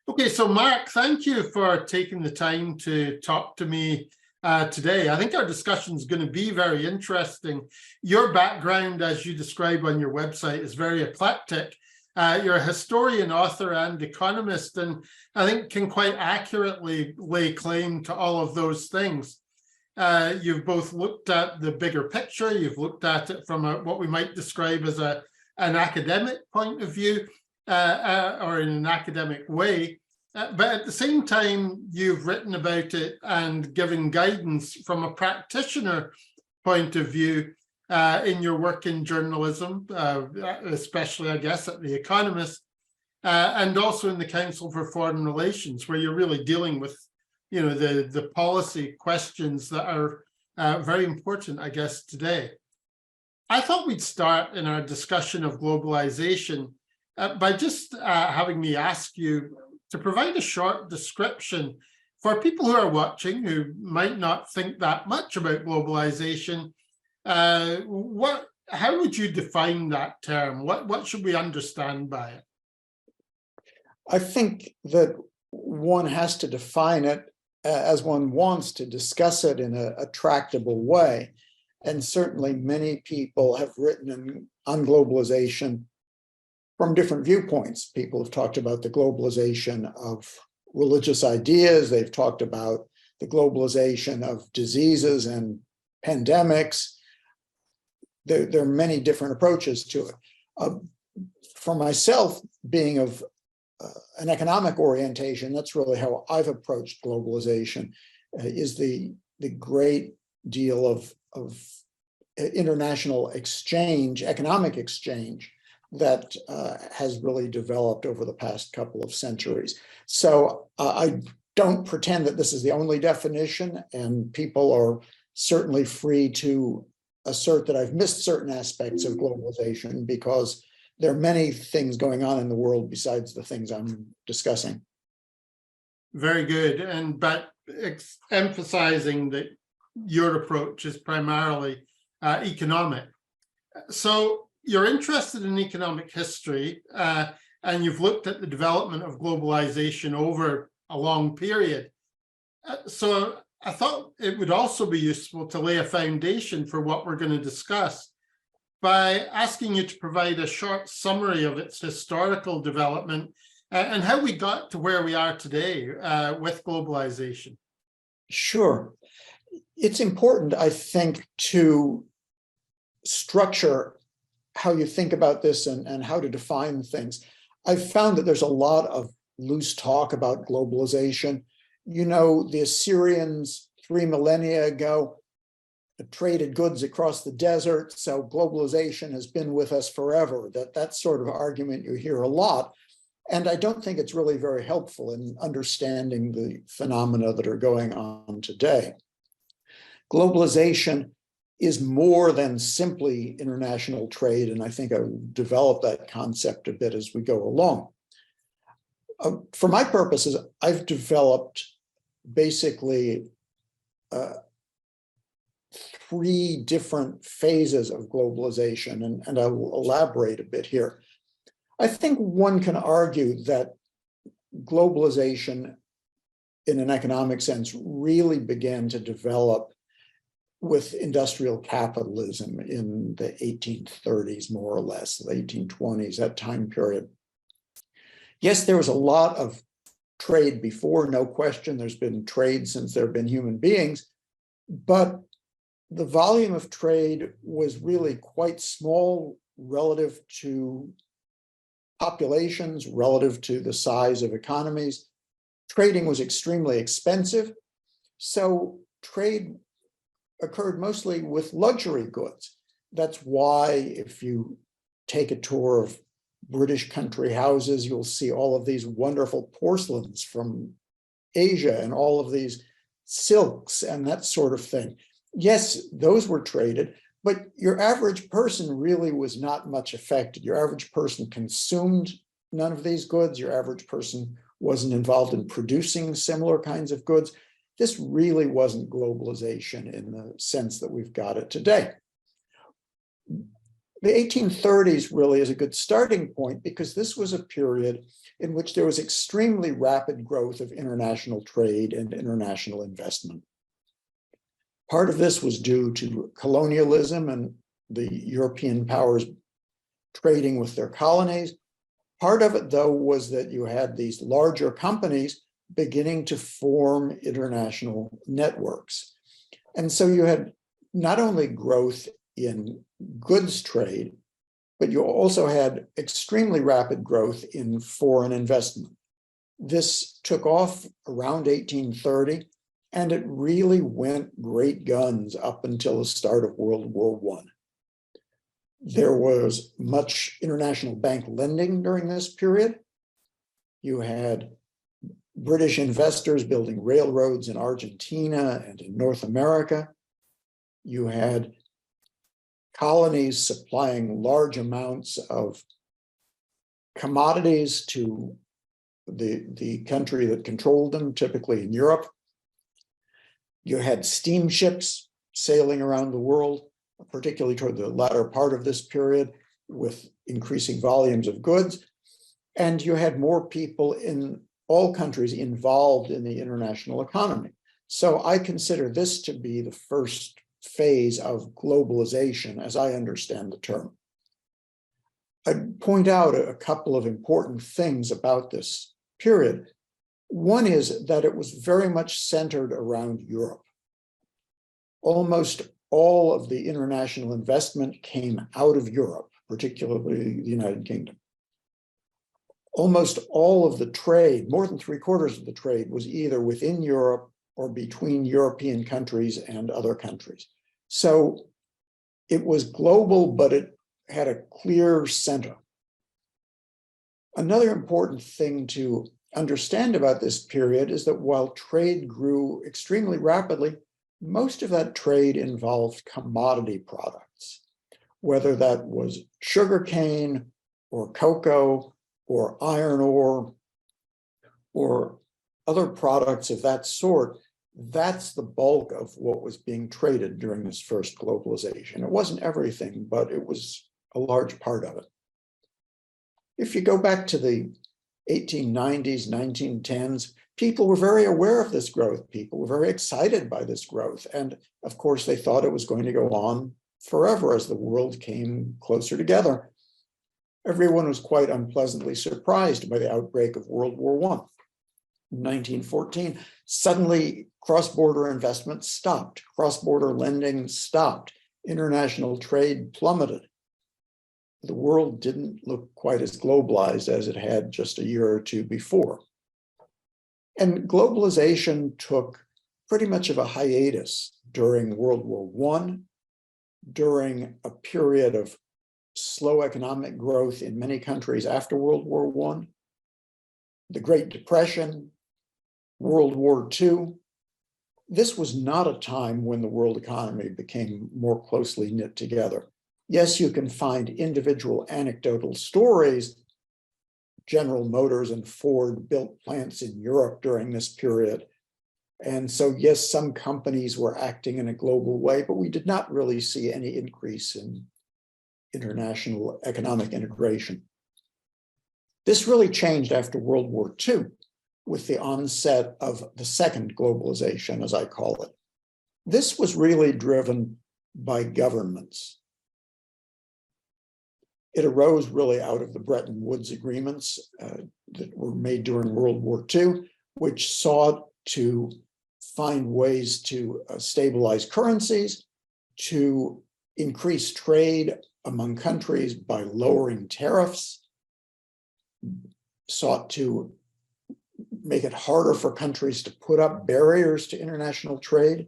Okay, so Marc, thank you for taking the time to talk to me today. I think our discussion is going to be very interesting. Your background, as you describe on your website, is very eclectic. You're a historian, author, and economist, and I think can quite accurately lay claim to all of those things. You've both looked at the bigger picture, you've looked at it from what we might describe as an academic point of view, or in an academic way. But at the same time, you've written about it and given guidance from a practitioner point of view in your work in journalism, especially, I guess, at The Economist, and also in the Council for Foreign Relations, where you're really dealing with, the policy questions that are very important, I guess, today. I thought we'd start in our discussion of globalization by just having me ask you to provide a short description for people who are watching who might not think that much about globalization. How would you define that term? What should we understand by it? I think that one has to define it as one wants to discuss it in a tractable way. And certainly many people have written on globalization from different viewpoints. People have talked about the globalization of religious ideas. They've talked about the globalization of diseases and pandemics. There are many different approaches to it. For myself, being of an economic orientation, that's really how I've approached globalization, is the great deal of international exchange, economic exchange, that has really developed over the past couple of centuries. So I don't pretend that this is the only definition, and people are certainly free to assert that I've missed certain aspects of globalization, because there are many things going on in the world besides the things I'm discussing. Very good. But emphasizing that your approach is primarily economic. So you're interested in economic history, and you've looked at the development of globalization over a long period. So I thought it would also be useful to lay a foundation for what we're going to discuss by asking you to provide a short summary of its historical development and how we got to where we are today with globalization. Sure. It's important, I think, to structure how you think about this and how to define things. I've found that there's a lot of loose talk about globalization. The Assyrians 3 millennia ago traded goods across the desert, so globalization has been with us forever. That sort of argument you hear a lot. And I don't think it's really very helpful in understanding the phenomena that are going on today. Globalization is more than simply international trade, and I think I'll develop that concept a bit as we go along. For my purposes, I've developed basically 3 different phases of globalization, and I will elaborate a bit here. I think one can argue that globalization, in an economic sense, really began to develop with industrial capitalism in the 1830s, more or less, the 1820s, that time period. Yes, there was a lot of trade before, no question. There's been trade since there have been human beings, but the volume of trade was really quite small relative to populations, relative to the size of economies. Trading was extremely expensive, so trade occurred mostly with luxury goods. That's why if you take a tour of British country houses, you'll see all of these wonderful porcelains from Asia and all of these silks and that sort of thing. Yes, those were traded, but your average person really was not much affected. Your average person consumed none of these goods. Your average person wasn't involved in producing similar kinds of goods. This really wasn't globalization in the sense that we've got it today. The 1830s really is a good starting point because this was a period in which there was extremely rapid growth of international trade and international investment. Part of this was due to colonialism and the European powers trading with their colonies. Part of it, though, was that you had these larger companies beginning to form international networks. And so you had not only growth in goods trade, but you also had extremely rapid growth in foreign investment. This took off around 1830, and it really went great guns up until the start of World War I. There was much international bank lending during this period. You had British investors building railroads in Argentina and in North America. You had colonies supplying large amounts of commodities to the country that controlled them, typically in Europe. You had steamships sailing around the world, particularly toward the latter part of this period, with increasing volumes of goods. And you had more people in all countries involved in the international economy. So I consider this to be the first phase of globalization, as I understand the term. I'd point out a couple of important things about this period. One is that it was very much centered around Europe. Almost all of the international investment came out of Europe, particularly the United Kingdom. Almost all of the trade, more than 3/4 of the trade, was either within Europe or between European countries and other countries. So it was global, but it had a clear center. Another important thing to understand about this period is that while trade grew extremely rapidly, most of that trade involved commodity products, whether that was sugarcane or cocoa or iron ore or other products of that sort. That's the bulk of what was being traded during this first globalization. It wasn't everything, but it was a large part of it. If you go back to the 1890s, 1910s, people were very aware of this growth. People were very excited by this growth. And of course, they thought it was going to go on forever as the world came closer together. Everyone was quite unpleasantly surprised by the outbreak of World War I. In 1914, suddenly cross-border investment stopped, cross-border lending stopped, international trade plummeted. The world didn't look quite as globalized as it had just a year or two before. And globalization took pretty much of a hiatus during World War I, during a period of slow economic growth in many countries after World War I, the Great Depression, World War II. This was not a time when the world economy became more closely knit together. Yes, you can find individual anecdotal stories. General Motors and Ford built plants in Europe during this period. And so, yes, some companies were acting in a global way, but we did not really see any increase in international economic integration. This really changed after World War II with the onset of the Second Globalization, as I call it. This was really driven by governments. It arose really out of the Bretton Woods agreements that were made during World War II, which sought to find ways to stabilize currencies, to increase trade among countries by lowering tariffs, sought to make it harder for countries to put up barriers to international trade.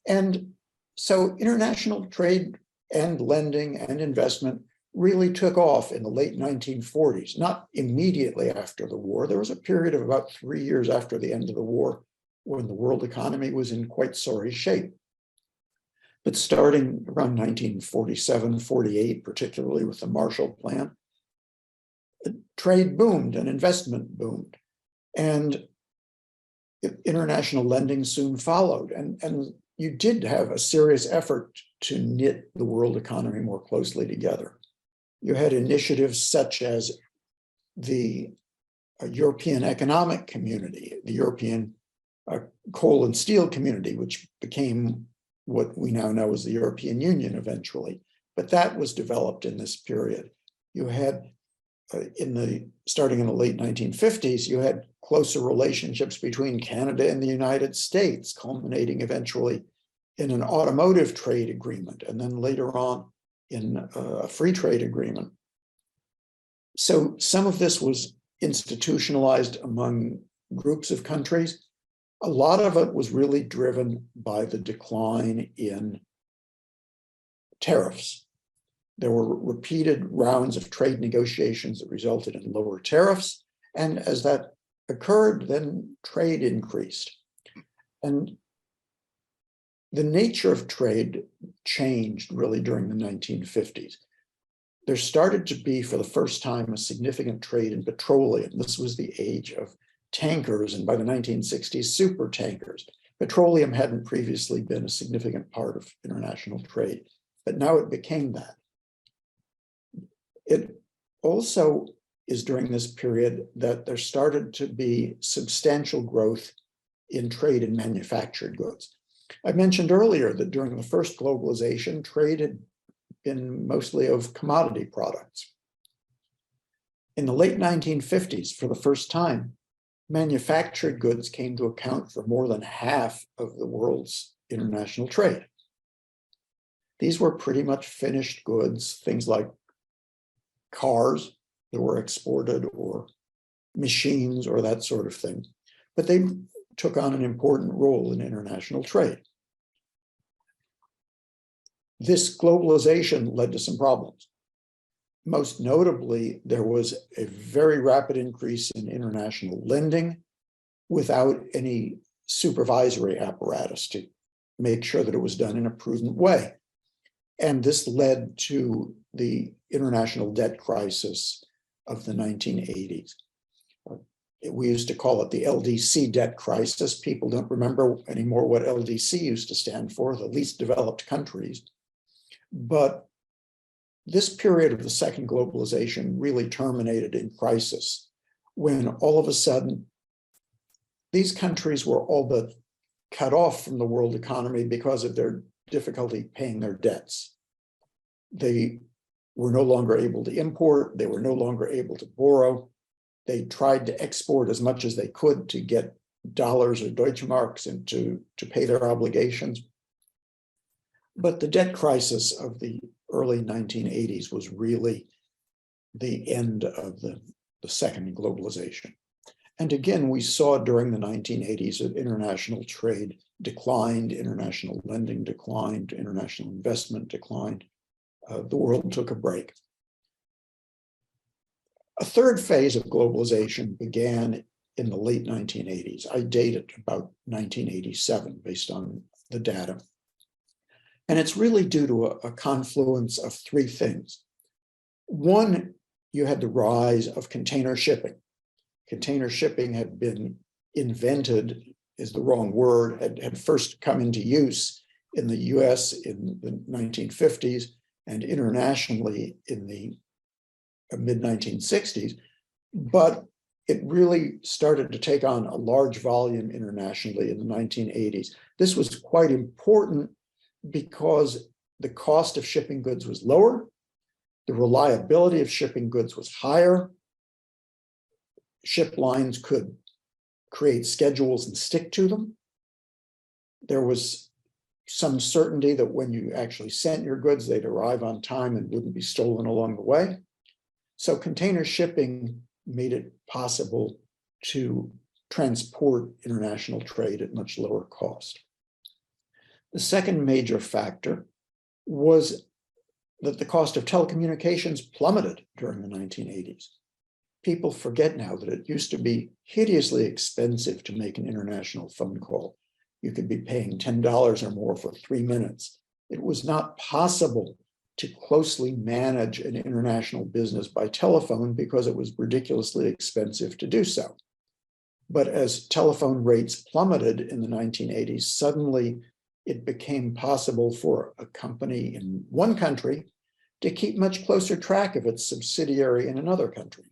And so international trade and lending and investment really took off in the late 1940s, not immediately after the war. There was a period of about 3 years after the end of the war when the world economy was in quite sorry shape. But starting around 1947, 48, particularly with the Marshall Plan, trade boomed and investment boomed. And international lending soon followed. And you did have a serious effort to knit the world economy more closely together. You had initiatives such as the European Economic Community, the European Coal and Steel Community, which became what we now know as the European Union eventually. But that was developed in this period. You had, starting in the late 1950s, you had closer relationships between Canada and the United States, culminating eventually in an automotive trade agreement, and then later on in a free trade agreement. So some of this was institutionalized among groups of countries. A lot of it was really driven by the decline in tariffs. There were repeated rounds of trade negotiations that resulted in lower tariffs. And as that occurred, then trade increased. And the nature of trade changed really during the 1950s. There started to be, for the first time, a significant trade in petroleum. This was the age of tankers, and by the 1960s, super tankers. Petroleum hadn't previously been a significant part of international trade, but now it became that. It also is during this period that there started to be substantial growth in trade in manufactured goods. I mentioned earlier that during the first globalization, trade had been mostly of commodity products. In the late 1950s, for the first time, manufactured goods came to account for more than half of the world's international trade. These were pretty much finished goods, things like cars that were exported or machines or that sort of thing. But they took on an important role in international trade. This globalization led to some problems. Most notably, there was a very rapid increase in international lending without any supervisory apparatus to make sure that it was done in a prudent way. And this led to the international debt crisis of the 1980s. We used to call it the LDC Debt Crisis. People don't remember anymore what LDC used to stand for, the least developed countries. But this period of the second globalization really terminated in crisis when all of a sudden these countries were all but cut off from the world economy because of their difficulty paying their debts. They were no longer able to import, they were no longer able to borrow. They tried to export as much as they could to get dollars or Deutschmarks and to pay their obligations. But the debt crisis of the early 1980s was really the end of the second globalization. And again, we saw during the 1980s that international trade declined, international lending declined, international investment declined. The world took a break. A third phase of globalization began in the late 1980s. I date it about 1987 based on the data. And it's really due to a confluence of three things. One, you had the rise of container shipping. Container shipping had been invented, is the wrong word, had first come into use in the US in the 1950s and internationally in the mid-1960s, but it really started to take on a large volume internationally in the 1980s. This was quite important because the cost of shipping goods was lower, the reliability of shipping goods was higher, ship lines could create schedules and stick to them. There was some certainty that when you actually sent your goods, they'd arrive on time and wouldn't be stolen along the way. So container shipping made it possible to transport international trade at much lower cost. The second major factor was that the cost of telecommunications plummeted during the 1980s. People forget now that it used to be hideously expensive to make an international phone call. You could be paying $10 or more for 3 minutes. It was not possible to closely manage an international business by telephone because it was ridiculously expensive to do so. But as telephone rates plummeted in the 1980s, suddenly it became possible for a company in one country to keep much closer track of its subsidiary in another country.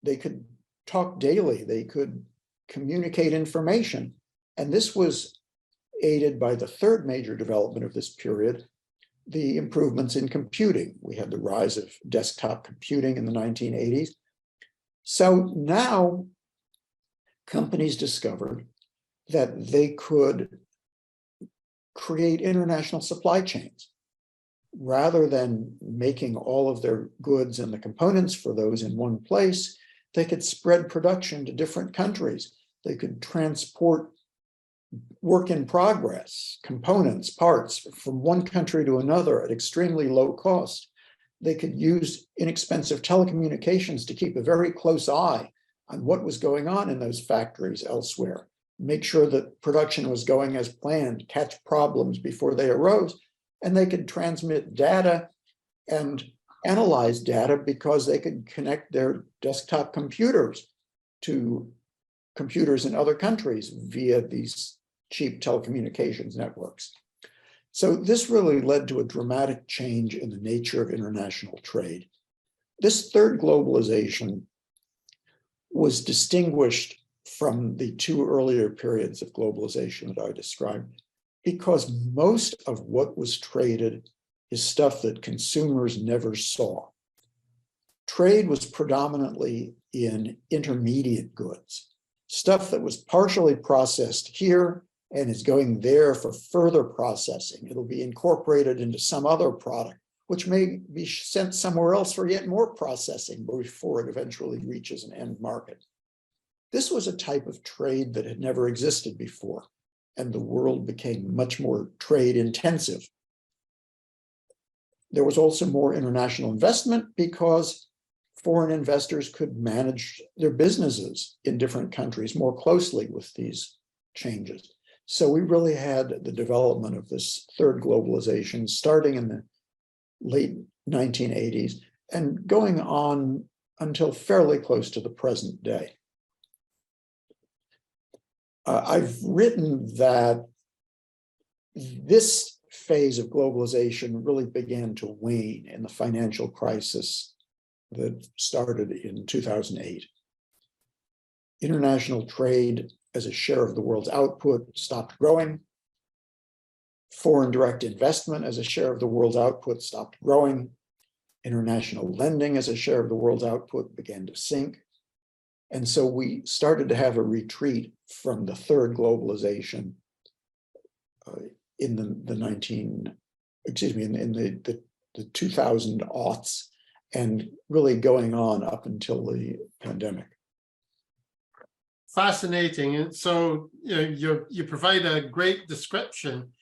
They could talk daily, they could communicate information, and this was aided by the third major development of this period, the improvements in computing. We had the rise of desktop computing in the 1980s. So now companies discovered that they could create international supply chains. Rather than making all of their goods and the components for those in one place, they could spread production to different countries. They could transport work in progress, components, parts from one country to another at extremely low cost. They could use inexpensive telecommunications to keep a very close eye on what was going on in those factories elsewhere, make sure that production was going as planned, catch problems before they arose, and they could transmit data and analyze data because they could connect their desktop computers to computers in other countries via these cheap telecommunications networks. So this really led to a dramatic change in the nature of international trade. This third globalization was distinguished from the two earlier periods of globalization that I described because most of what was traded is stuff that consumers never saw. Trade was predominantly in intermediate goods, stuff that was partially processed here and is going there for further processing. It'll be incorporated into some other product, which may be sent somewhere else for yet more processing before it eventually reaches an end market. This was a type of trade that had never existed before, and the world became much more trade intensive. There was also more international investment because foreign investors could manage their businesses in different countries more closely with these changes. So we really had the development of this third globalization starting in the late 1980s and going on until fairly close to the present day. I've written that this phase of globalization really began to wane in the financial crisis that started in 2008. International trade as a share of the world's output stopped growing. Foreign direct investment as a share of the world's output stopped growing. International lending as a share of the world's output began to sink. And so we started to have a retreat from the third globalization in the 2000 aughts and really going on up until the pandemic. Fascinating. And so you provide a great description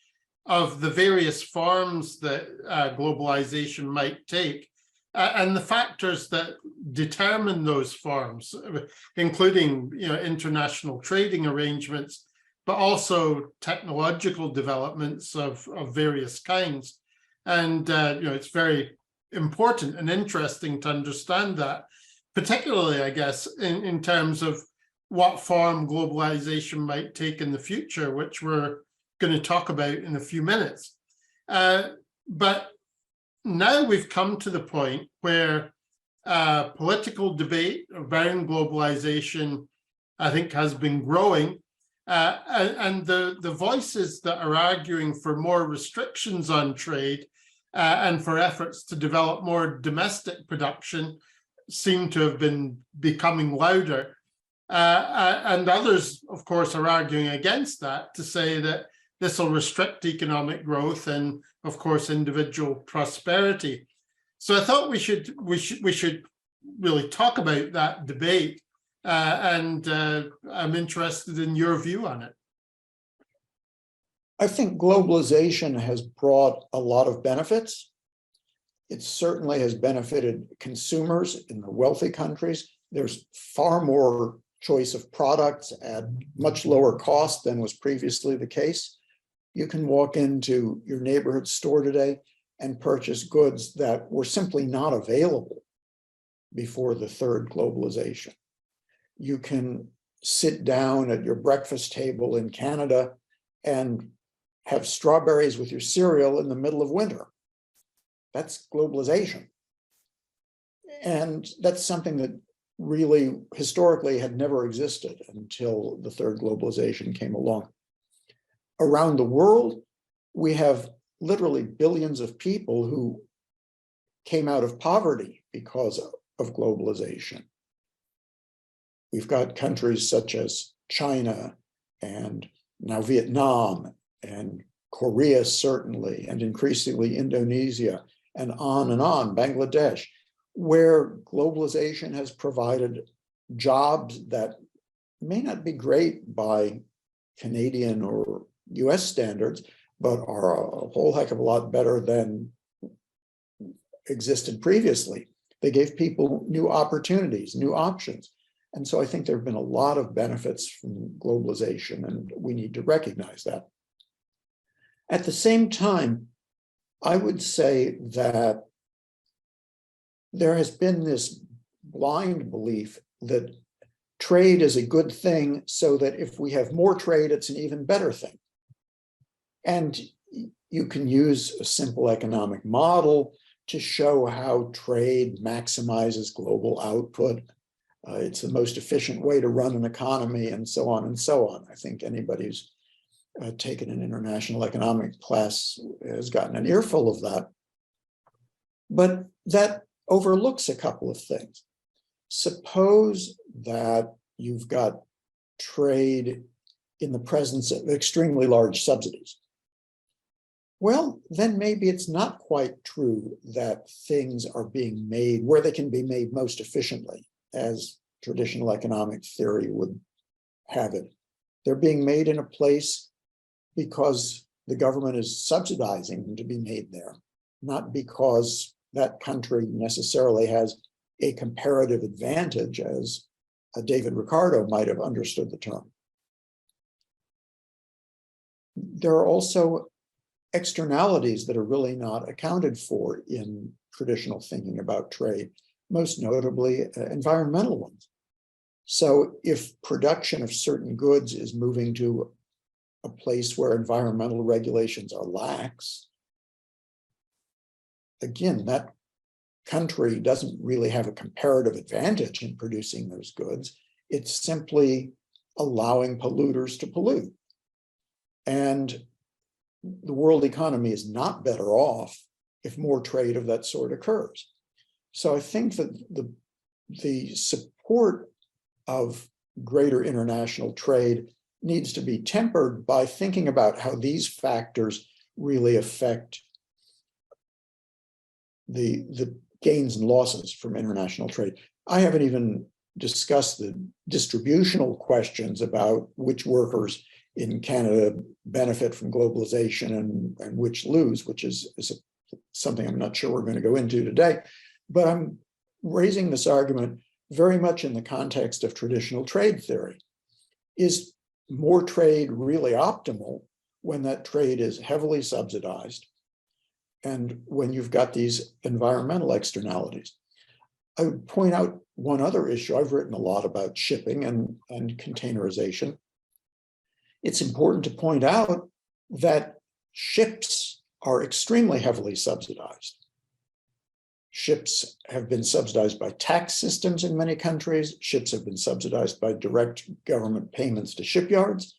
of the various forms that globalization might take and the factors that determine those forms, including international trading arrangements, but also technological developments of various kinds. And it's very important and interesting to understand that, particularly, I guess, in terms of what form globalization might take in the future, which we're going to talk about in a few minutes. But now we've come to the point where political debate around globalization, I think, has been growing. And the voices that are arguing for more restrictions on trade and for efforts to develop more domestic production seem to have been becoming louder. And others, of course, are arguing against that to say that this will restrict economic growth and, of course, individual prosperity. So I thought we should really talk about that debate, and I'm interested in your view on it. I think globalization has brought a lot of benefits. It certainly has benefited consumers in the wealthy countries. There's far more choice of products at much lower cost than was previously the case. You can walk into your neighborhood store today and purchase goods that were simply not available before the third globalization. You can sit down at your breakfast table in Canada and have strawberries with your cereal in the middle of winter. That's globalization. And that's something that really historically had never existed until the third globalization came along. Around the world, we have literally billions of people who came out of poverty because of globalization. We've got countries such as China and now Vietnam and Korea, certainly, and increasingly Indonesia, and on, Bangladesh, where globalization has provided jobs that may not be great by Canadian or US standards, but are a whole heck of a lot better than existed previously. They gave people new opportunities, new options. And so I think there have been a lot of benefits from globalization, and we need to recognize that. At the same time, I would say that there has been this blind belief that trade is a good thing, so that if we have more trade, it's an even better thing. And you can use a simple economic model to show how trade maximizes global output. It's the most efficient way to run an economy, and so on and so on. I think anybody who's taken an international economic class has gotten an earful of that. But that overlooks a couple of things. Suppose that you've got trade in the presence of extremely large subsidies. Well, then maybe it's not quite true that things are being made where they can be made most efficiently, as traditional economic theory would have it. They're being made in a place because the government is subsidizing them to be made there, not because that country necessarily has a comparative advantage, as David Ricardo might have understood the term. There are also externalities that are really not accounted for in traditional thinking about trade, most notably environmental ones. So if production of certain goods is moving to a place where environmental regulations are lax, again, that country doesn't really have a comparative advantage in producing those goods. It's simply allowing polluters to pollute. And the world economy is not better off if more trade of that sort occurs. So I think that the support of greater international trade needs to be tempered by thinking about how these factors really affect the gains and losses from international trade. I haven't even discussed the distributional questions about which workers in Canada benefit from globalization and which lose, which is something I'm not sure we're going to go into today. But I'm raising this argument very much in the context of traditional trade theory. Is more trade really optimal when that trade is heavily subsidized and when you've got these environmental externalities? I would point out one other issue. I've written a lot about shipping and containerization. It's important to point out that ships are extremely heavily subsidized. Ships have been subsidized by tax systems in many countries. Ships have been subsidized by direct government payments to shipyards.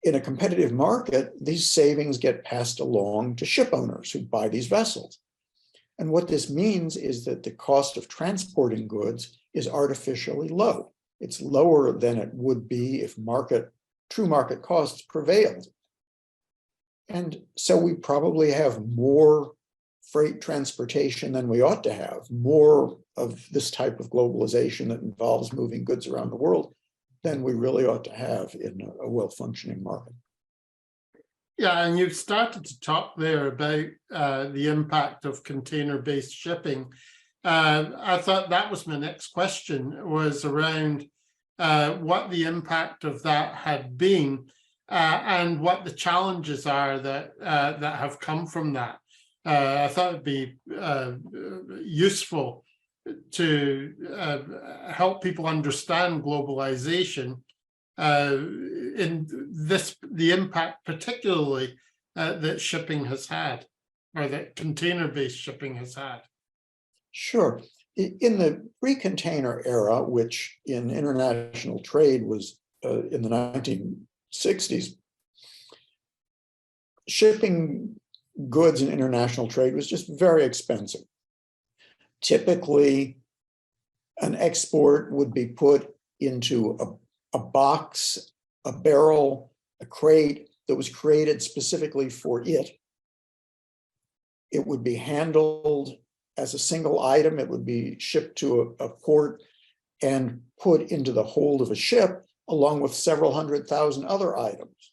In a competitive market, these savings get passed along to ship owners who buy these vessels. And what this means is that the cost of transporting goods is artificially low. It's lower than it would be if true market costs prevailed. And so we probably have more freight transportation than we ought to have, more of this type of globalization that involves moving goods around the world than we really ought to have in a well-functioning market. Yeah, and you've started to talk there about the impact of container-based shipping. I thought that was my next question, was around what the impact of that had been and what the challenges are that have come from that. I thought it'd be useful to help people understand globalization in the impact particularly that shipping has had, or that container-based shipping has had? Sure. In the pre-container era, which in international trade was in the 1960s, shipping goods in international trade was just very expensive. Typically, an export would be put into a box, a barrel, a crate that was created specifically for it. It would be handled as a single item. It would be shipped to a port and put into the hold of a ship, along with several 100,000 other items.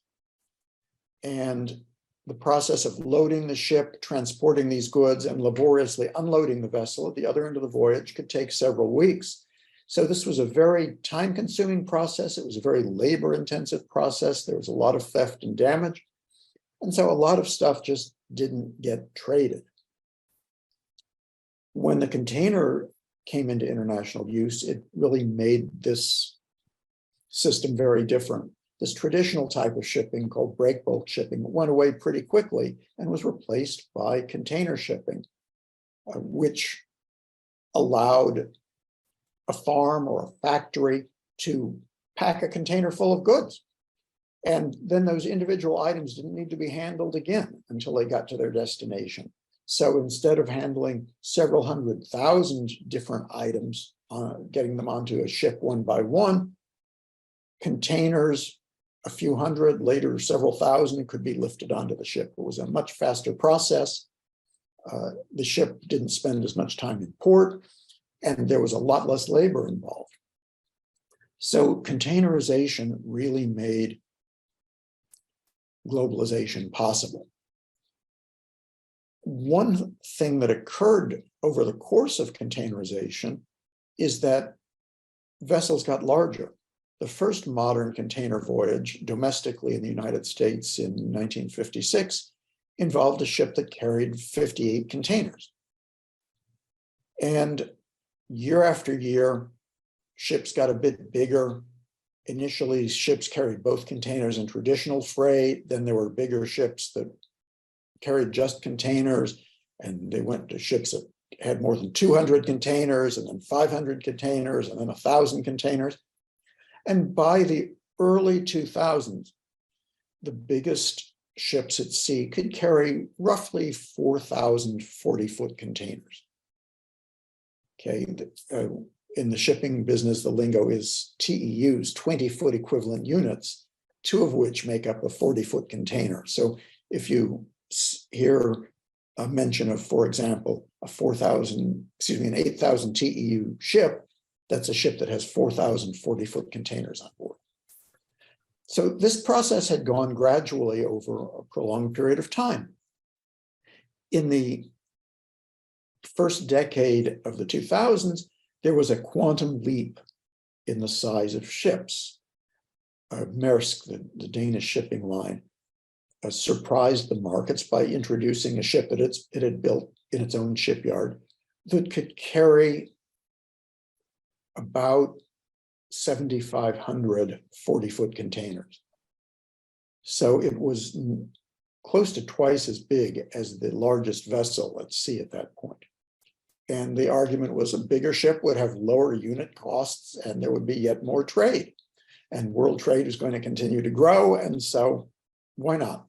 And the process of loading the ship, transporting these goods, and laboriously unloading the vessel at the other end of the voyage could take several weeks. So this was a very time-consuming process. It was a very labor-intensive process. There was a lot of theft and damage. And so a lot of stuff just didn't get traded. When the container came into international use, it really made this system very different. This traditional type of shipping called break bulk shipping went away pretty quickly and was replaced by container shipping, which allowed a farm or a factory to pack a container full of goods. And then those individual items didn't need to be handled again until they got to their destination. So instead of handling several 100,000 different items, getting them onto a ship one by one, containers, a few hundred, later several thousand, could be lifted onto the ship. It was a much faster process. The ship didn't spend as much time in port, and there was a lot less labor involved. So containerization really made globalization possible. One thing that occurred over the course of containerization is that vessels got larger. The first modern container voyage domestically in the United States in 1956 involved a ship that carried 58 containers. And year after year, ships got a bit bigger. Initially, ships carried both containers and traditional freight. Then there were bigger ships that carried just containers, and they went to ships that had more than 200 containers, and then 500 containers, and then 1,000 containers. And by the early 2000s, the biggest ships at sea could carry roughly 4,000 40-foot containers. Okay, in the shipping business, the lingo is TEUs, 20-foot equivalent units, two of which make up a 40-foot container. So if you hear a mention of, for example, an 8,000 TEU ship, that's a ship that has 4,000 40-foot containers on board. So this process had gone gradually over a prolonged period of time. In the first decade of the 2000s, there was a quantum leap in the size of ships. Maersk, the Danish shipping line, surprised the markets by introducing a ship that it had built in its own shipyard that could carry about 7,500 40-foot containers. So it was close to twice as big as the largest vessel at sea at that point. And the argument was a bigger ship would have lower unit costs and there would be yet more trade. And world trade is going to continue to grow, and so why not?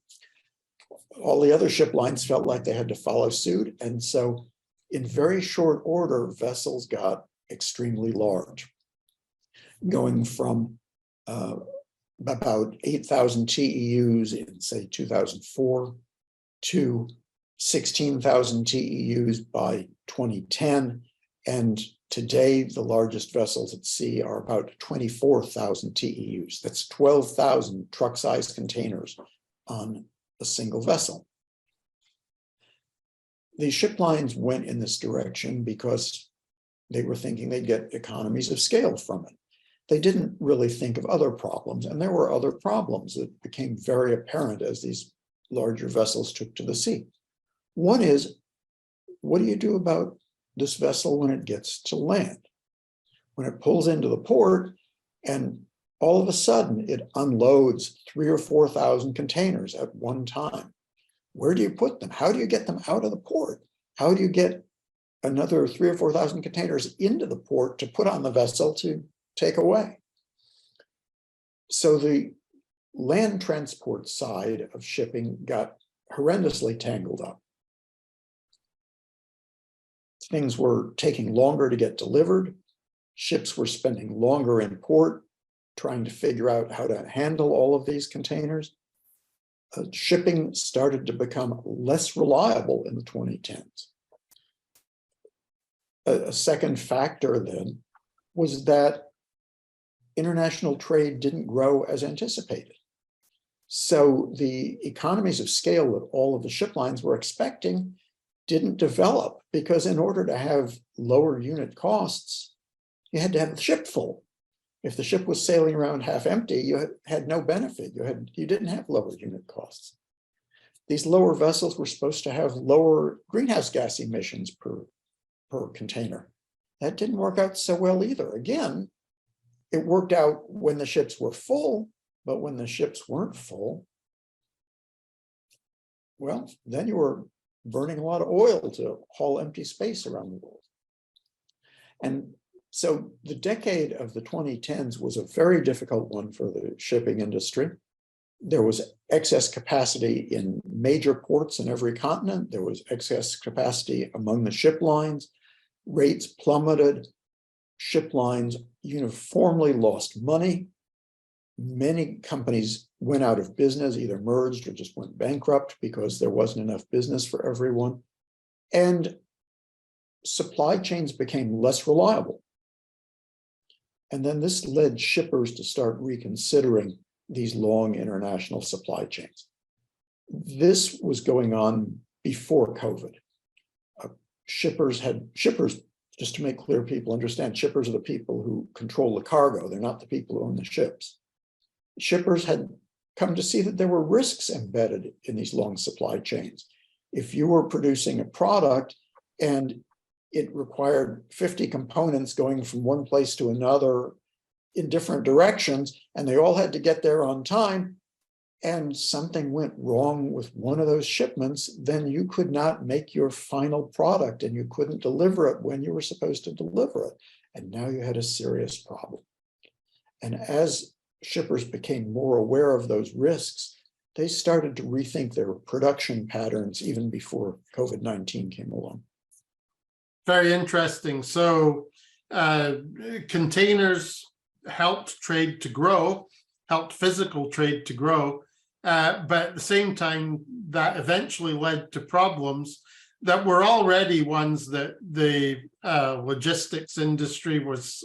All the other ship lines felt like they had to follow suit, and so in very short order, vessels got extremely large, going from about 8,000 TEUs in, say, 2004 to 16,000 TEUs by 2010. And today, the largest vessels at sea are about 24,000 TEUs. That's 12,000 truck-sized containers on a single vessel. These ship lines went in this direction because they were thinking they'd get economies of scale from it. They didn't really think of other problems, and there were other problems that became very apparent as these larger vessels took to the sea. One is, what do you do about this vessel when it gets to land? When it pulls into the port and all of a sudden it unloads 3,000 or 4,000 containers at one time. Where do you put them? How do you get them out of the port? How do you get another 3,000 or 4,000 containers into the port to put on the vessel to take away? So the land transport side of shipping got horrendously tangled up. Things were taking longer to get delivered. Ships were spending longer in port, trying to figure out how to handle all of these containers. Shipping started to become less reliable in the 2010s. A second factor then was that international trade didn't grow as anticipated. So the economies of scale that all of the ship lines were expecting didn't develop, because in order to have lower unit costs, you had to have the ship full. If the ship was sailing around half empty, you had no benefit. You didn't have lower unit costs. These lower vessels were supposed to have lower greenhouse gas emissions per container. That didn't work out so well either. Again, it worked out when the ships were full, but when the ships weren't full, well, then you were burning a lot of oil to haul empty space around the world. And so the decade of the 2010s was a very difficult one for the shipping industry. There was excess capacity in major ports in every continent. There was excess capacity among the ship lines. Rates plummeted. Ship lines uniformly lost money. Many companies went out of business, either merged or just went bankrupt because there wasn't enough business for everyone. And supply chains became less reliable. And then this led shippers to start reconsidering these long international supply chains. This was going on before COVID. Shippers, just to make clear, people understand, shippers are the people who control the cargo. They're not the people who own the ships. Shippers had come to see that there were risks embedded in these long supply chains. If you were producing a product and it required 50 components going from one place to another in different directions, and they all had to get there on time, and something went wrong with one of those shipments, then you could not make your final product and you couldn't deliver it when you were supposed to deliver it. And now you had a serious problem. And as shippers became more aware of those risks, they started to rethink their production patterns even before COVID-19 came along. Very interesting. So containers helped trade to grow, helped physical trade to grow, but at the same time, that eventually led to problems that were already ones that the logistics industry was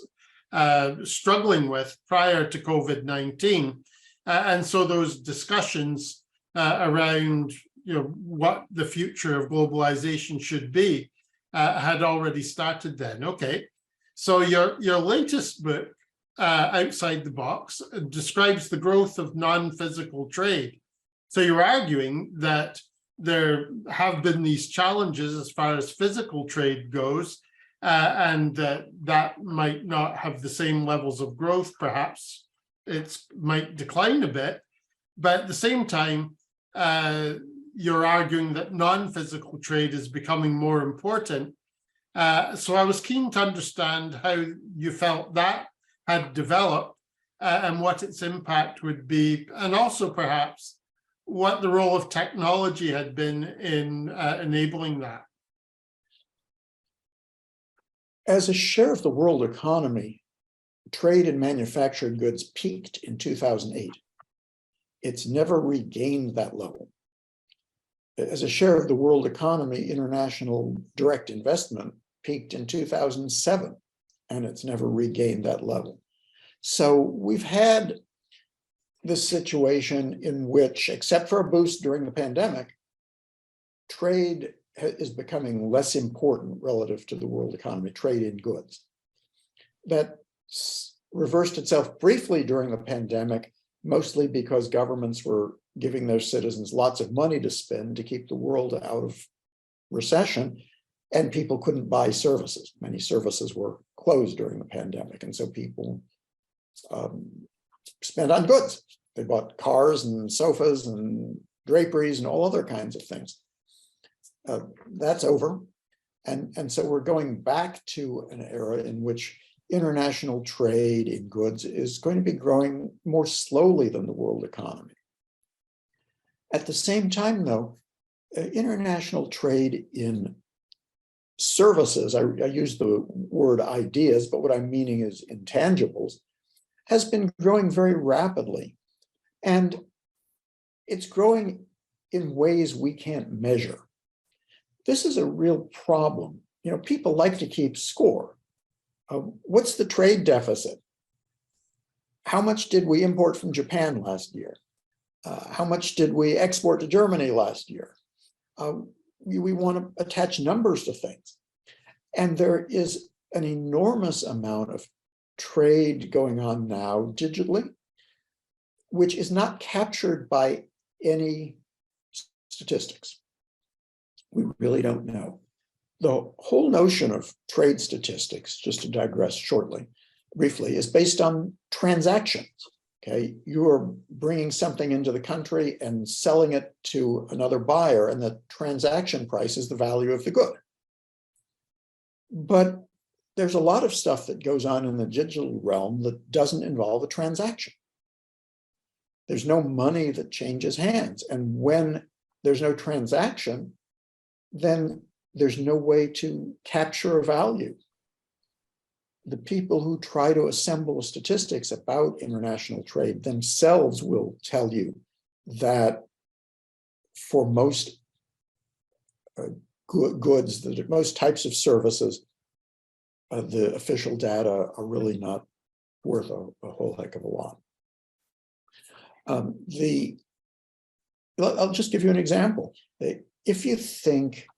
struggling with prior to COVID-19. And so those discussions around what the future of globalization should be had already started then. Okay, so your latest book, Outside the Box, describes the growth of non-physical trade. So you're arguing that there have been these challenges as far as physical trade goes, and that might not have the same levels of growth. Perhaps it might decline a bit, but at the same time, you're arguing that non-physical trade is becoming more important. So I was keen to understand how you felt that had developed and what its impact would be, and also perhaps what the role of technology had been in enabling that. As a share of the world economy, trade in manufactured goods peaked in 2008. It's never regained that level. As a share of the world economy, international direct investment peaked in 2007, and it's never regained that level. So we've had this situation in which, except for a boost during the pandemic, trade is becoming less important relative to the world economy, trade in goods. That reversed itself briefly during the pandemic, mostly because governments were giving their citizens lots of money to spend to keep the world out of recession, and people couldn't buy services. Many services were closed during the pandemic, and so people spent on goods. They bought cars and sofas and draperies and all other kinds of things. That's over. And so we're going back to an era in which international trade in goods is going to be growing more slowly than the world economy. At the same time, though, international trade in services, I use the word ideas, but what I'm meaning is intangibles, has been growing very rapidly. And it's growing in ways we can't measure. This is a real problem. You know, people like to keep score. What's the trade deficit? How much did we import from Japan last year? How much did we export to Germany last year? We want to attach numbers to things. And there is an enormous amount of trade going on now digitally, which is not captured by any statistics. We really don't know. The whole notion of trade statistics, just to digress briefly, is based on transactions. Okay, you are bringing something into the country and selling it to another buyer, and the transaction price is the value of the good. But there's a lot of stuff that goes on in the digital realm that doesn't involve a transaction. There's no money that changes hands. And when there's no transaction, then there's no way to capture a value. The people who try to assemble statistics about international trade themselves will tell you that for most goods, most types of services, the official data are really not worth a whole heck of a lot. I'll just give you an example. If you think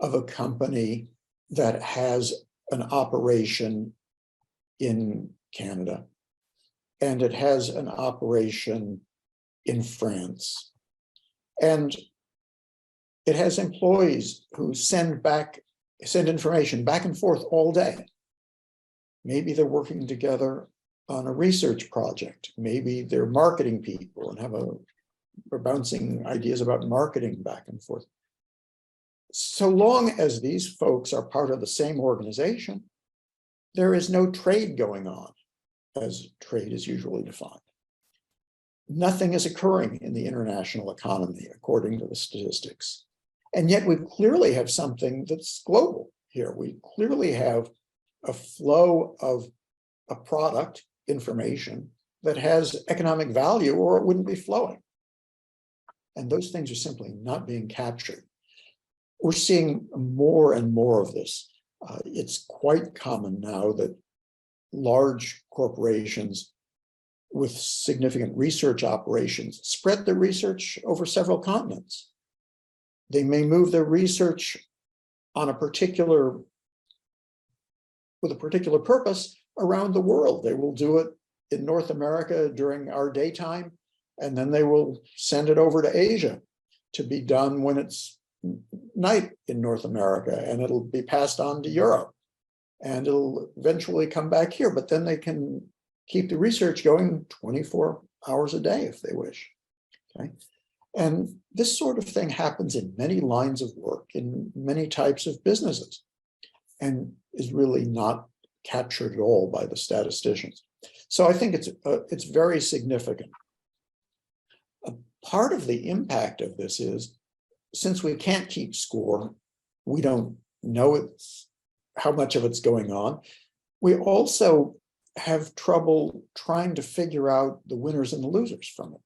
of a company that has an operation in Canada and it has an operation in France, and it has employees who send information back and forth all day. Maybe they're working together on a research project. Maybe they're marketing people and are bouncing ideas about marketing back and forth. So long as these folks are part of the same organization, there is no trade going on, as trade is usually defined. Nothing is occurring in the international economy, according to the statistics. And yet we clearly have something that's global here. We clearly have a flow of a product, information, that has economic value, or it wouldn't be flowing. And those things are simply not being captured. We're seeing more and more of this. It's quite common now that large corporations with significant research operations spread their research over several continents. They may move their research on with a particular purpose around the world. They will do it in North America during our daytime, and then they will send it over to Asia to be done when it's night in North America, and it'll be passed on to Europe, and it'll eventually come back here. But then they can keep the research going 24 hours a day if they wish. Okay. And this sort of thing happens in many lines of work, in many types of businesses, and is really not captured at all by the statisticians. So I think it's very significant. A part of the impact of this is, since we can't keep score, we don't know how much of it's going on. We also have trouble trying to figure out the winners and the losers from it.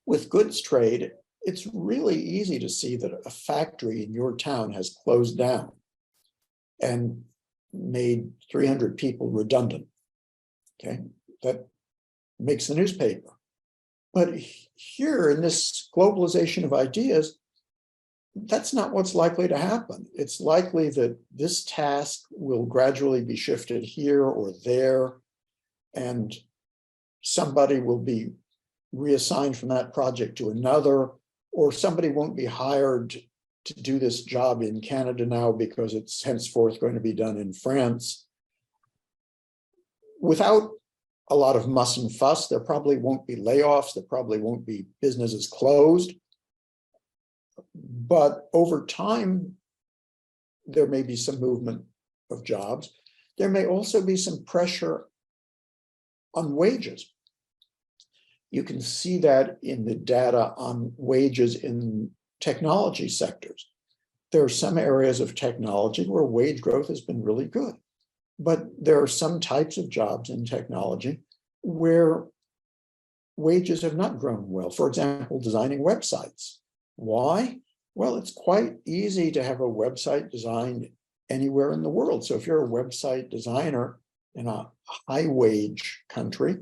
With goods trade, it's really easy to see that a factory in your town has closed down and made 300 people redundant. Okay, that makes the newspaper. But here in this globalization of ideas, that's not what's likely to happen. It's likely that this task will gradually be shifted here or there, and somebody will be reassigned from that project to another, or somebody won't be hired to do this job in Canada now because it's henceforth going to be done in France. Without a lot of muss and fuss. There probably won't be layoffs. There probably won't be businesses closed. But over time, there may be some movement of jobs. There may also be some pressure on wages. You can see that in the data on wages in technology sectors. There are some areas of technology where wage growth has been really good, but there are some types of jobs in technology where wages have not grown well. For example, designing websites. Why? Well, it's quite easy to have a website designed anywhere in the world. So if you're a website designer in a high wage country,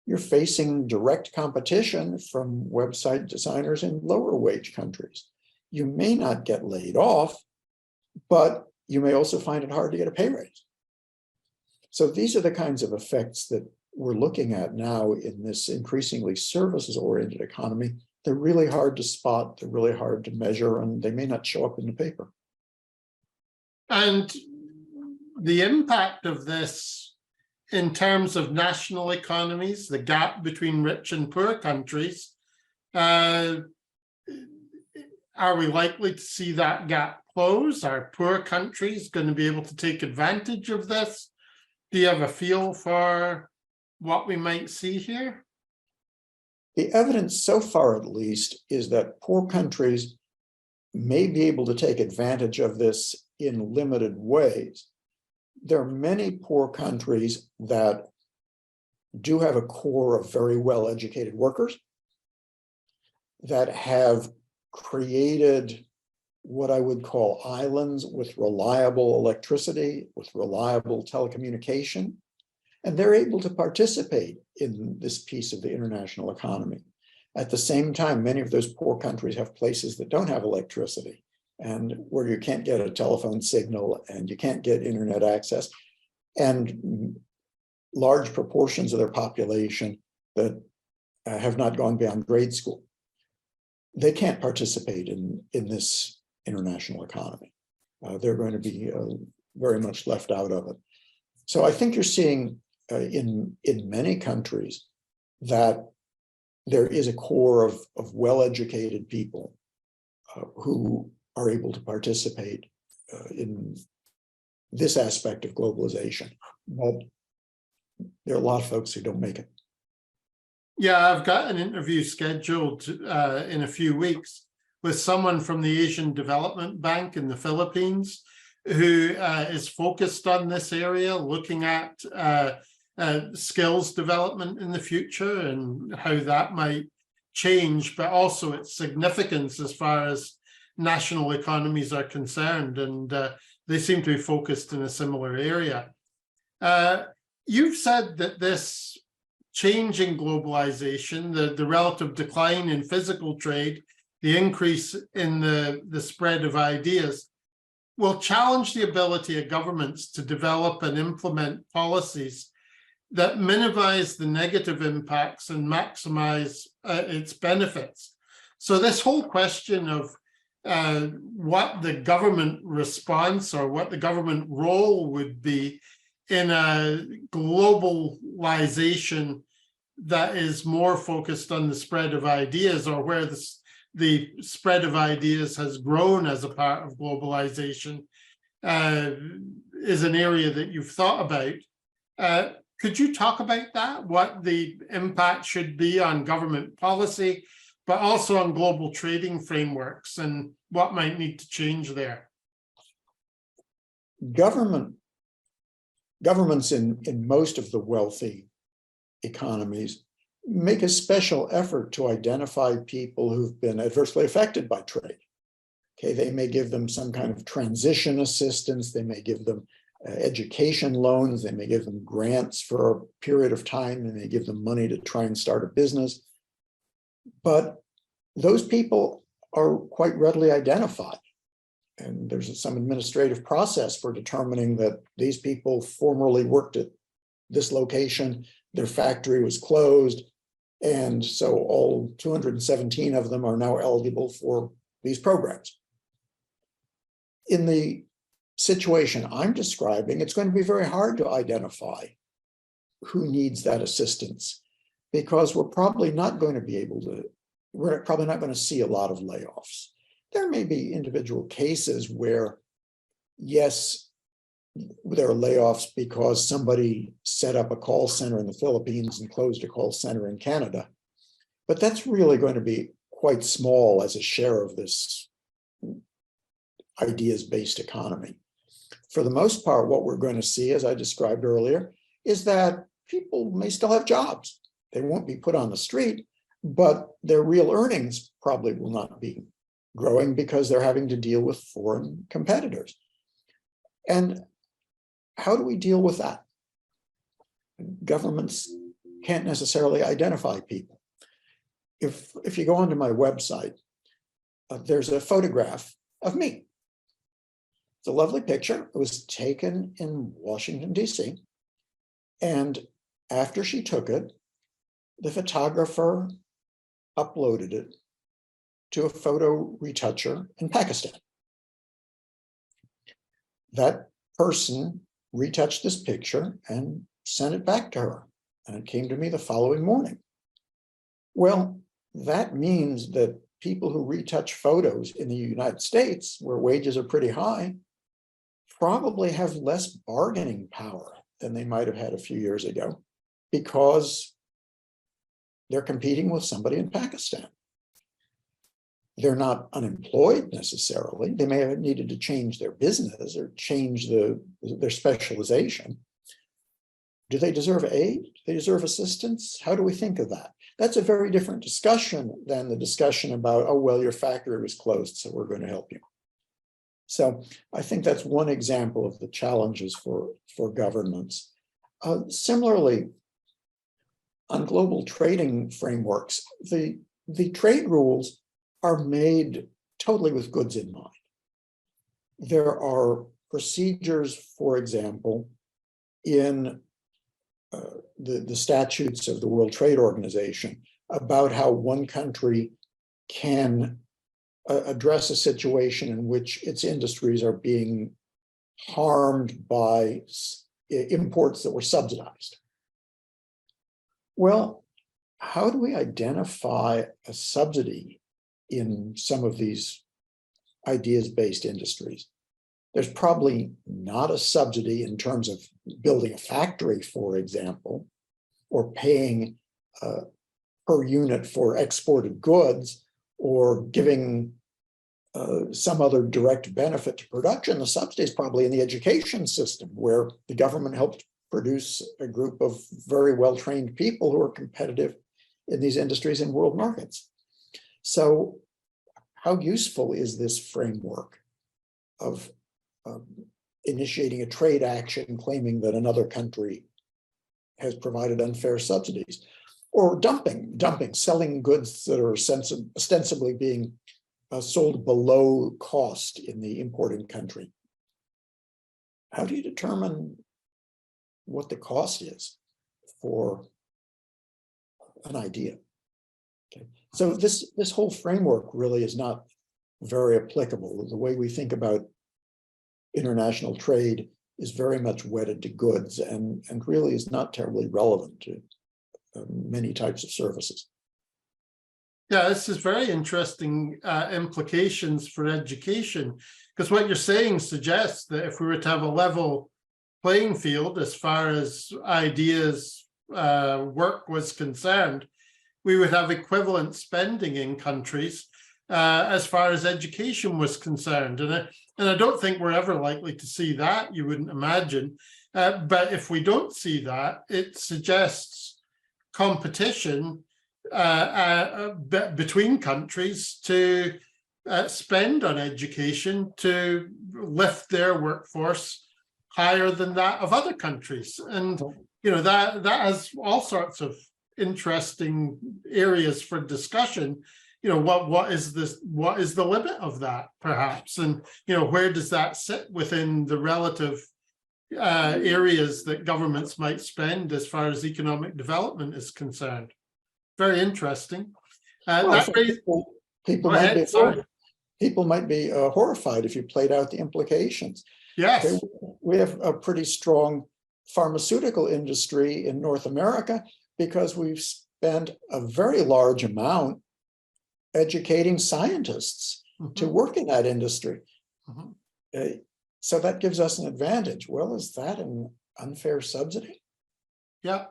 you're facing direct competition from website designers in lower wage countries. You may not get laid off, but you may also find it hard to get a pay raise. So these are the kinds of effects that we're looking at now in this increasingly services-oriented economy. They're really hard to spot, they're really hard to measure, and they may not show up in the paper. And the impact of this in terms of national economies, the gap between rich and poor countries, are we likely to see that gap close? Are poor countries going to be able to take advantage of this? Do you have a feel for what we might see here? The evidence so far, at least, is that poor countries may be able to take advantage of this in limited ways. There are many poor countries that do have a core of very well-educated workers that have created what I would call islands with reliable electricity, with reliable telecommunication, and they're able to participate in this piece of the international economy. At the same time, many of those poor countries have places that don't have electricity and where you can't get a telephone signal and you can't get internet access, and large proportions of their population that have not gone beyond grade school. They can't participate in this international economy. They're going to be very much left out of it. So I think you're seeing in many countries that there is a core of well-educated people who are able to participate in this aspect of globalization. But there are a lot of folks who don't make it. Yeah, I've got an interview scheduled in a few weeks with someone from the Asian Development Bank in the Philippines who is focused on this area, looking at skills development in the future and how that might change, but also its significance as far as national economies are concerned. And they seem to be focused in a similar area. You've said that this change in globalization, the relative decline in physical trade, the increase in the spread of ideas, will challenge the ability of governments to develop and implement policies that minimize the negative impacts and maximize its benefits. So this whole question of what the government response or what the government role would be in a globalization that is more focused on the spread of ideas, or where the spread of ideas has grown as a part of globalization, is an area that you've thought about. Could you talk about that, what the impact should be on government policy, but also on global trading frameworks and what might need to change there? Governments in most of the wealthy economies make a special effort to identify people who've been adversely affected by trade. Okay, they may give them some kind of transition assistance, they may give them education loans, they may give them grants for a period of time, and they give them money to try and start a business. But those people are quite readily identified. And there's some administrative process for determining that these people formerly worked at this location, their factory was closed, and so all 217 of them are now eligible for these programs. In the situation I'm describing, it's going to be very hard to identify who needs that assistance, because we're probably not going to see a lot of layoffs. There may be individual cases where, yes, there are layoffs because somebody set up a call center in the Philippines and closed a call center in Canada. But that's really going to be quite small as a share of this ideas-based economy. For the most part, what we're going to see, as I described earlier, is that people may still have jobs. They won't be put on the street, but their real earnings probably will not be growing because they're having to deal with foreign competitors. And how do we deal with that? Governments can't necessarily identify people. If you go onto my website, there's a photograph of me. It's a lovely picture. It was taken in Washington, D.C. And after she took it, the photographer uploaded it to a photo retoucher in Pakistan. That person retouched this picture and sent it back to her. And it came to me the following morning. Well, that means that people who retouch photos in the United States, where wages are pretty high, probably have less bargaining power than they might have had a few years ago, because they're competing with somebody in Pakistan. They're not unemployed necessarily. They may have needed to change their business or change their specialization. Do they deserve aid? Do they deserve assistance? How do we think of that? That's a very different discussion than the discussion about, oh, well, your factory was closed, so we're going to help you. So I think that's one example of the challenges for governments. Similarly, on global trading frameworks, the trade rules are made totally with goods in mind. There are procedures, for example, in the statutes of the World Trade Organization about how one country can address a situation in which its industries are being harmed by imports that were subsidized. Well, how do we identify a subsidy in some of these ideas-based industries? There's probably not a subsidy in terms of building a factory, for example, or paying per unit for exported goods, or giving some other direct benefit to production. The subsidy is probably in the education system, where the government helped produce a group of very well-trained people who are competitive in these industries in world markets. So how useful is this framework of initiating a trade action claiming that another country has provided unfair subsidies, or dumping, selling goods that are ostensibly being sold below cost in the importing country? How do you determine what the cost is for an idea? Okay. So this whole framework really is not very applicable. The way we think about international trade is very much wedded to goods, and really is not terribly relevant to many types of services. Yeah, this is very interesting implications for education, because what you're saying suggests that if we were to have a level playing field as far as ideas work was concerned, we would have equivalent spending in countries as far as education was concerned. And I don't think we're ever likely to see that, you wouldn't imagine. But if we don't see that, it suggests competition between countries to spend on education to lift their workforce higher than that of other countries. And you know, that has all sorts of interesting areas for discussion. You know, what is the limit of that, perhaps, and you know, where does that sit within the relative areas that governments might spend as far as economic development is concerned? Very interesting. People might be horrified if you played out the implications. Yes. Okay, we have a pretty strong pharmaceutical industry in North America because we've spent a very large amount educating scientists to work in that industry. So that gives us an advantage. Well, is that an unfair subsidy? Yeah.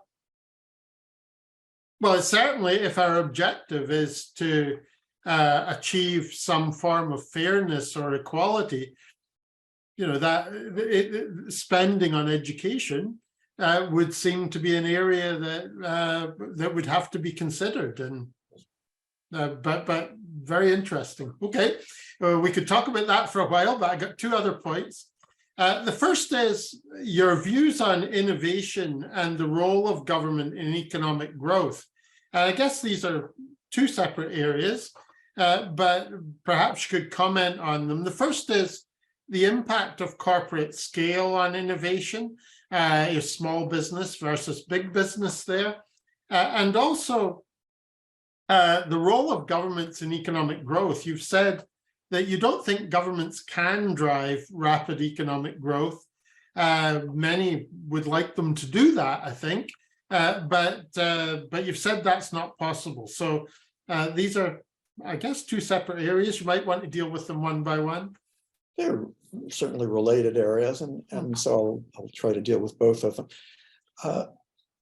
Well, it's certainly, if our objective is to achieve some form of fairness or equality, you know, that spending on education would seem to be an area that that would have to be considered. And but very interesting. Okay, we could talk about that for a while, but I got two other points. The first is your views on innovation and the role of government in economic growth. I guess these are two separate areas, but perhaps you could comment on them. The first is the impact of corporate scale on innovation, your small business versus big business there, and also the role of governments in economic growth. You've said that you don't think governments can drive rapid economic growth. Many would like them to do that, I think, but you've said that's not possible. So these are, I guess, two separate areas. You might want to deal with them one by one. They're certainly related areas, and so I'll try to deal with both of them.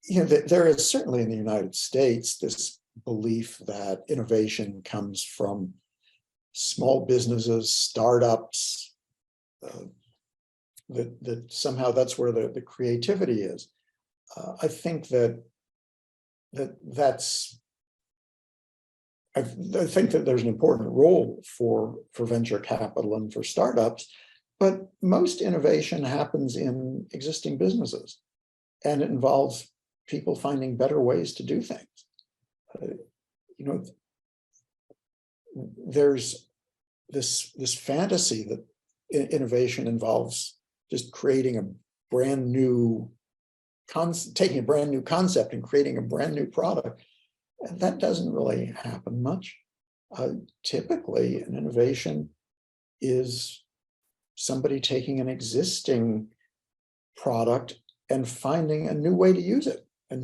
You know, there is certainly in the United States this belief that innovation comes from small businesses, startups, that somehow that's where the creativity is. I think that's I think that there's an important role for venture capital and for startups, but most innovation happens in existing businesses, and it involves people finding better ways to do things. You know, there's this fantasy that innovation involves just creating a brand new taking a brand new concept and creating a brand new product. And that doesn't really happen much. Typically, an innovation is somebody taking an existing product and finding a new way to use it, a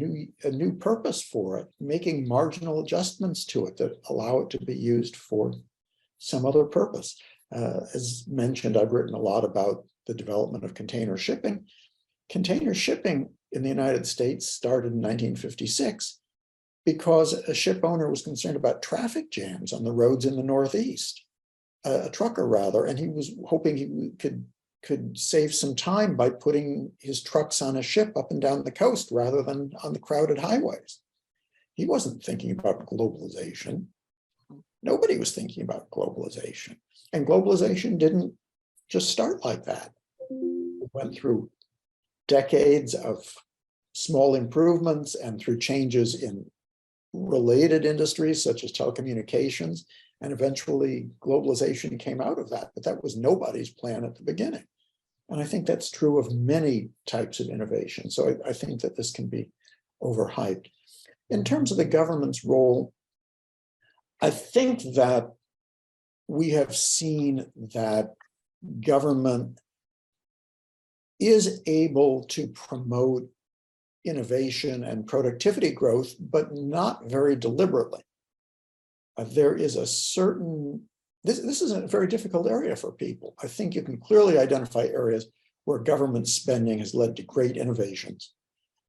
new purpose for it, making marginal adjustments to it that allow it to be used for some other purpose. As mentioned, I've written a lot about the development of container shipping. Container shipping in the United States started in 1956 because a ship owner was concerned about traffic jams on the roads in the Northeast, a trucker rather, and he was hoping he could save some time by putting his trucks on a ship up and down the coast rather than on the crowded highways. He wasn't thinking about globalization. Nobody was thinking about globalization. And globalization didn't just start like that. It went through decades of small improvements and through changes in related industries such as telecommunications, and eventually globalization came out of that, but that was nobody's plan at the beginning. And I think that's true of many types of innovation. So I think that this can be overhyped. In terms of the government's role, I think that we have seen that government is able to promote innovation and productivity growth, but not very deliberately. There is a certain, this is a very difficult area for people. I think you can clearly identify areas where government spending has led to great innovations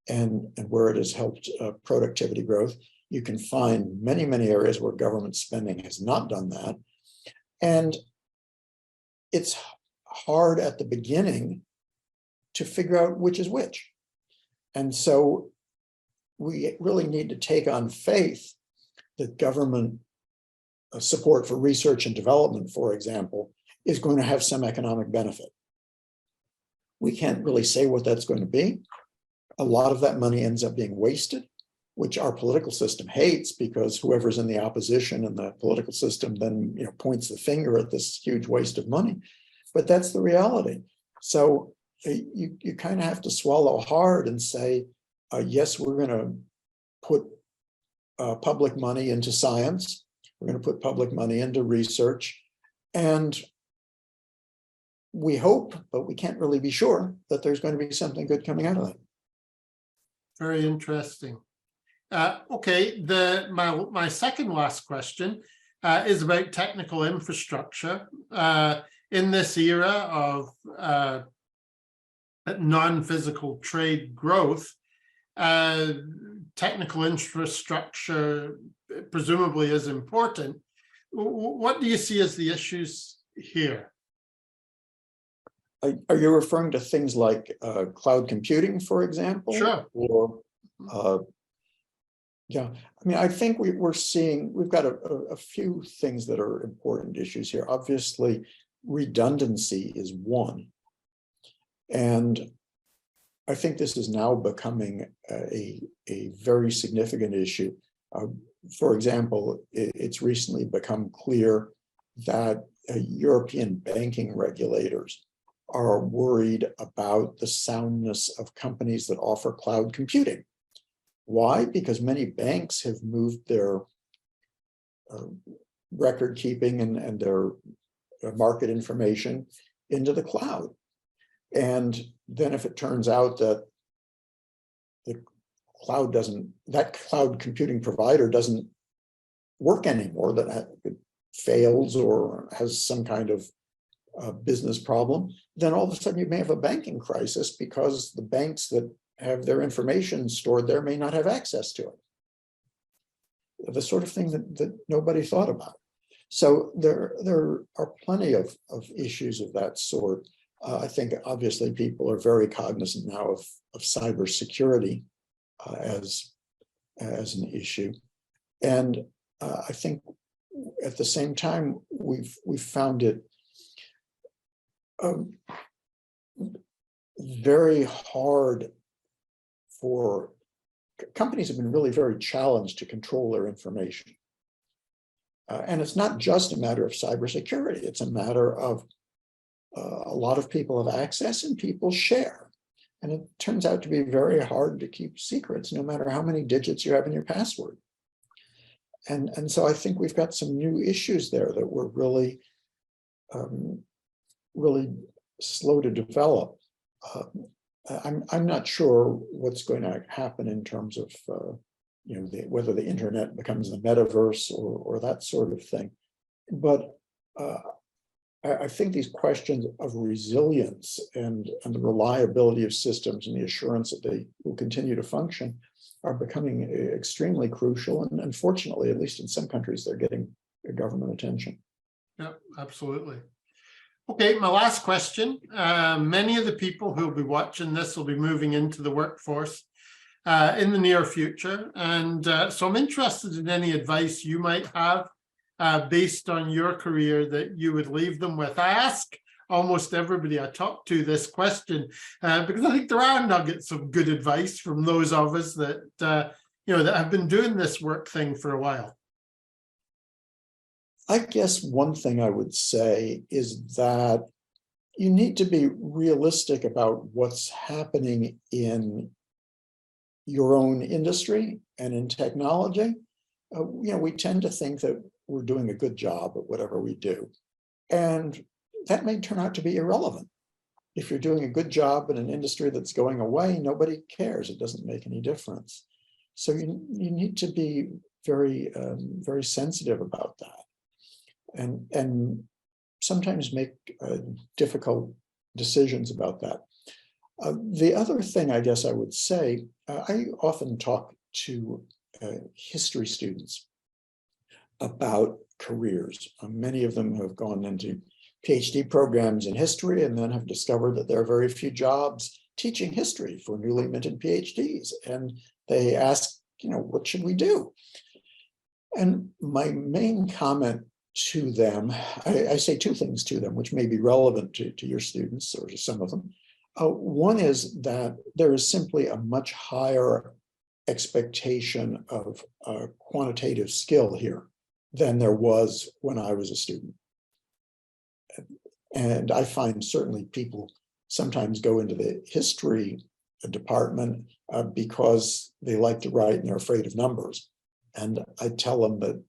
and where it has helped productivity growth. You can find many, many areas where government spending has not done that. And it's hard at the beginning to figure out which is which. And so we really need to take on faith that government support for research and development, for example, is going to have some economic benefit. We can't really say what that's going to be. A lot of that money ends up being wasted, which our political system hates, because whoever's in the opposition in the political system then points the finger at this huge waste of money. But that's the reality. So you kind of have to swallow hard and say, yes, we're going to put public money into science. We're going to put public money into research. And we hope, but we can't really be sure, that there's going to be something good coming out of that. Very interesting. Okay, my second last question is about technical infrastructure. In this era of non-physical trade growth, technical infrastructure presumably is important. What do you see as the issues here? Are you referring to things like cloud computing, for example? Sure. Or, yeah, I mean, I think we've got a few things that are important issues here. Obviously, redundancy is one. And I think this is now becoming a very significant issue. For example, it's recently become clear that European banking regulators are worried about the soundness of companies that offer cloud computing. Why? Because many banks have moved their record keeping and their market information into the cloud. And then if it turns out that that cloud computing provider doesn't work anymore, that it fails or has some kind of business problem, then all of a sudden you may have a banking crisis because the banks that have their information stored there may not have access to it. The sort of thing that nobody thought about. So there are plenty of issues of that sort. I think obviously people are very cognizant now of cybersecurity as an issue. And I think at the same time, we've found it very hard for companies have been really very challenged to control their information. And it's not just a matter of cybersecurity. It's a matter of a lot of people have access and people share. And it turns out to be very hard to keep secrets, no matter how many digits you have in your password. And so I think we've got some new issues there that were really, really slow to develop. I'm not sure what's going to happen in terms of whether the internet becomes the metaverse or that sort of thing. But I think these questions of resilience and the reliability of systems and the assurance that they will continue to function are becoming extremely crucial. And unfortunately, at least in some countries, they're getting government attention. Yeah, absolutely. Okay, my last question. Many of the people who will be watching this will be moving into the workforce in the near future. And so I'm interested in any advice you might have based on your career that you would leave them with. I ask almost everybody I talk to this question because I think there are nuggets of good advice from those of us that that have been doing this work thing for a while. I guess one thing I would say is that you need to be realistic about what's happening in your own industry and in technology. We tend to think that we're doing a good job at whatever we do. And that may turn out to be irrelevant. If you're doing a good job in an industry that's going away, nobody cares. It doesn't make any difference. So you need to be very, very sensitive about that. And sometimes make difficult decisions about that. The other thing I guess I would say, I often talk to history students about careers. Many of them have gone into PhD programs in history and then have discovered that there are very few jobs teaching history for newly minted PhDs. And they ask, what should we do? And my main comment to them, I say two things to them, which may be relevant to your students or to some of them. One is that there is simply a much higher expectation of quantitative skill here than there was when I was a student. And I find certainly people sometimes go into the history department because they like to write and they're afraid of numbers. And I tell them that,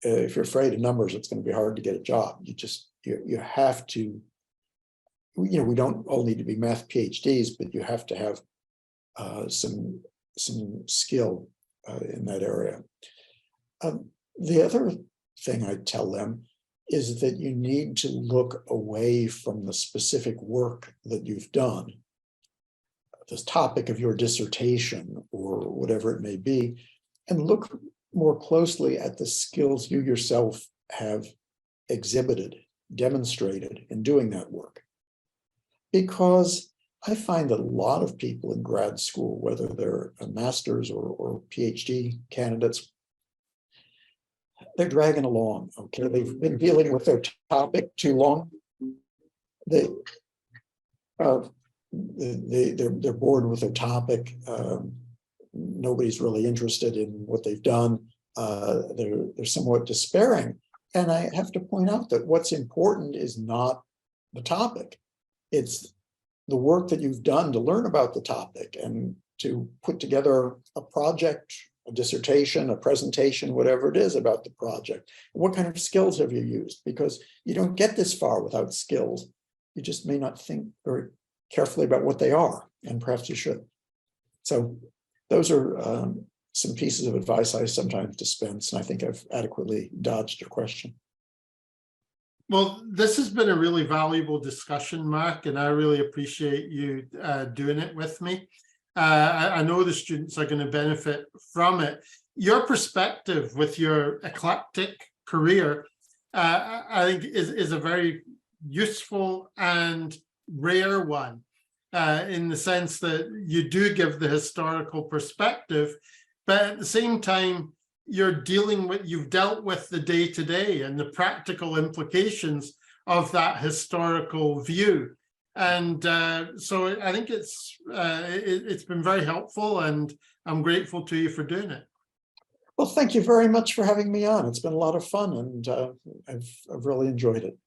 if you're afraid of numbers, it's going to be hard to get a job. You have to, we don't all need to be math PhDs, but you have to have some skill in that area. The other thing I tell them is that you need to look away from the specific work that you've done, this topic of your dissertation or whatever it may be, and look more closely at the skills you yourself have exhibited, demonstrated in doing that work. Because I find that a lot of people in grad school, whether they're a master's or PhD candidates, they're dragging along, okay? They've been dealing with their topic too long. They're bored with their topic. Nobody's really interested in what they've done. They're somewhat despairing. And I have to point out that what's important is not the topic. It's the work that you've done to learn about the topic and to put together a project, a dissertation, a presentation, whatever it is about the project. What kind of skills have you used? Because you don't get this far without skills. You just may not think very carefully about what they are, and perhaps you should. So those are some pieces of advice I sometimes dispense, and I think I've adequately dodged your question. Well, this has been a really valuable discussion, Marc, and I really appreciate you doing it with me. I know the students are going to benefit from it. Your perspective with your eclectic career, I think is a very useful and rare one, in the sense that you do give the historical perspective, but at the same time, you've dealt with the day-to-day and the practical implications of that historical view. And so I think it's been very helpful, and I'm grateful to you for doing it. Well, thank you very much for having me on. It's been a lot of fun, and I've really enjoyed it.